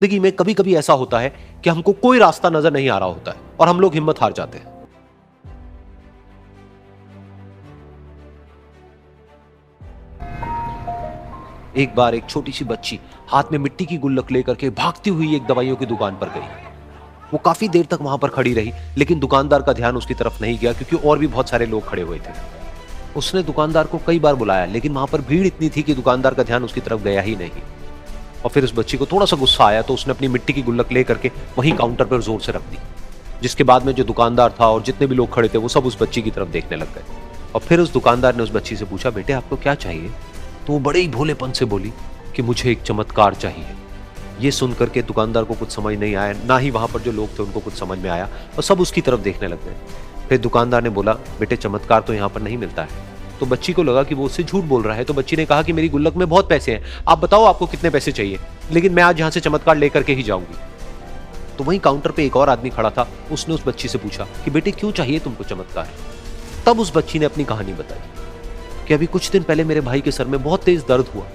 जिंदगी में कभी कभी ऐसा होता है कि हमको कोई रास्ता नजर नहीं आ रहा होता है और हम लोग हिम्मत हार जाते हैं। एक बार एक छोटी सी बच्ची हाथ में मिट्टी की गुल्लक लेकर के भागती हुई एक दवाइयों की दुकान पर गई। वो काफी देर तक वहां पर खड़ी रही, लेकिन दुकानदार का ध्यान उसकी तरफ नहीं गया क्योंकि और भी बहुत सारे लोग खड़े हुए थे। उसने दुकानदार को कई बार बुलाया, लेकिन वहां पर भीड़ इतनी थी कि दुकानदार का ध्यान उसकी तरफ गया ही नहीं। और फिर उस बच्ची को थोड़ा सा गुस्सा आया तो उसने अपनी मिट्टी की गुल्लक लेकर के वहीं काउंटर पर जोर से रख दी, जिसके बाद में जो दुकानदार था और जितने भी लोग खड़े थे वो सब उस बच्ची की तरफ देखने लग गए। और फिर उस दुकानदार ने उस बच्ची से पूछा, बेटे आपको क्या चाहिए? तो वो बड़े ही भोलेपन से बोली कि मुझे एक चमत्कार चाहिए। ये सुन करके दुकानदार को कुछ समझ नहीं आया, ना ही वहां पर जो लोग थे उनको कुछ समझ में आया, और सब उसकी तरफ देखने लग गए। फिर दुकानदार ने बोला, बेटे चमत्कार तो यहाँ पर नहीं मिलता है। तो बच्ची को लगा कि वो उससे झूठ बोल रहा है, तो बच्ची ने कहा कि मेरी गुल्लक में बहुत पैसे हैं, आप बताओ आपको कितने पैसे चाहिए, लेकिन मैं आज यहाँ से चमत्कार लेकर के ही जाऊंगी। तो वहीं काउंटर पे एक और आदमी खड़ा था, उसने उस बच्ची से पूछा कि बेटे क्यों चाहिए तुमको चमत्कार? तब उस बच्ची ने अपनी कहानी बताई कि अभी कुछ दिन पहले मेरे भाई के सर में बहुत तेज दर्द हुआ,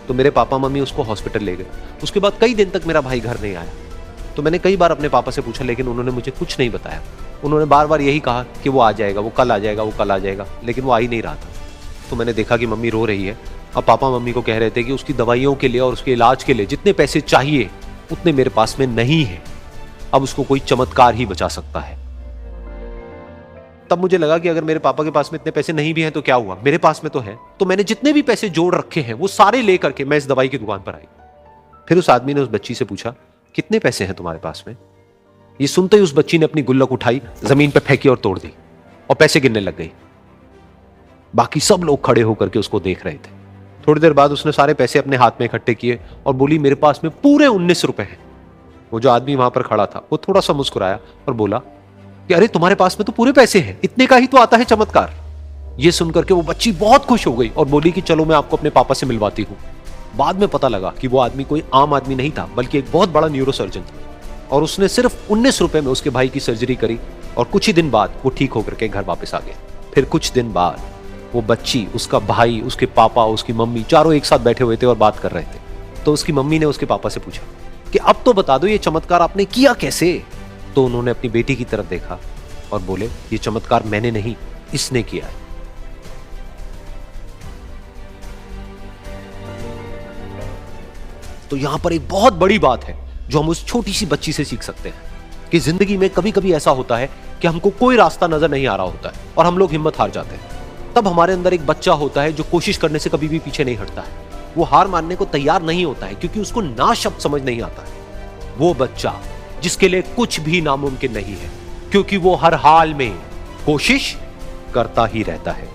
तो मेरे पापा मम्मी उसको हॉस्पिटल ले गए। उसके बाद कई दिन तक मेरा भाई घर नहीं आया। तो मैंने कई बार अपने पापा से पूछा, लेकिन उन्होंने मुझे कुछ नहीं बताया। उन्होंने बार बार यही कहा कि वो आ जाएगा, वो कल आ जाएगा, वो कल आ जाएगा, लेकिन वो आ ही नहीं रहा था। तो मैंने देखा कि मम्मी रो रही है। अब पापा मम्मी को कह रहे थे कि उसकी दवाइयों के लिए और उसके इलाज के लिए जितने पैसे चाहिए उतने मेरे पास में नहीं है, अब उसको कोई चमत्कार ही बचा सकता है। तब मुझे लगा कि अगर मेरे पापा के पास में इतने पैसे नहीं भी हैं तो क्या हुआ, मेरे पास में तो है। तो मैंने जितने भी पैसे जोड़ रखे हैं वो सारे लेकर के मैं इस दवाई की दुकान पर आई। फिर उस आदमी ने उस बच्ची से पूछा, कितने पैसे हैं तुम्हारे पास में? ये सुनते ही उस बच्ची ने अपनी गुल्लक उठाई, जमीन पर फेंकी और तोड़ दी और पैसे गिनने लग गई। बाकी सब लोग खड़े होकर के उसको देख रहे थे। थोड़ी देर बाद उसने सारे पैसे अपने हाथ में इकट्ठे किए और बोली, मेरे पास में पूरे 19 रुपए हैं। वो जो आदमी वहां पर खड़ा था वो थोड़ा सा मुस्कुराया और बोला कि अरे तुम्हारे पास में तो पूरे पैसे हैं, इतने का ही तो आता है चमत्कार। ये सुनकर के वो बच्ची बहुत खुश हो गई और बोली कि चलो मैं आपको अपने पापा से मिलवाती हूँ। बाद में पता लगा कि वो आदमी कोई आम आदमी नहीं था, बल्कि एक बहुत बड़ा न्यूरोसर्जन था, और उसने सिर्फ 19 रुपए में उसके भाई की सर्जरी करी और कुछ ही दिन बाद वो ठीक होकर के घर वापस आ गया। फिर कुछ दिन बाद वो बच्ची, उसका भाई, उसके पापा, उसकी मम्मी चारों एक साथ बैठे हुए थे और बात कर रहे थे। तो उसकी मम्मी ने उसके पापा से पूछा कि अब तो बता दो ये चमत्कार आपने किया कैसे? तो उन्होंने अपनी बेटी की तरफ देखा और बोले, ये चमत्कार मैंने नहीं, इसने किया है। तो यहां पर एक बहुत बड़ी बात है जो हम उस छोटी सी बच्ची से सीख सकते हैं कि जिंदगी में कभी कभी ऐसा होता है कि हमको कोई रास्ता नजर नहीं आ रहा होता है और हम लोग हिम्मत हार जाते हैं। तब हमारे अंदर एक बच्चा होता है जो कोशिश करने से कभी भी पीछे नहीं हटता है। वो हार मानने को तैयार नहीं होता है क्योंकि उसको ना शब्द समझ नहीं आता है। वो बच्चा जिसके लिए कुछ भी नामुमकिन नहीं है, क्योंकि वो हर हाल में कोशिश करता ही रहता है।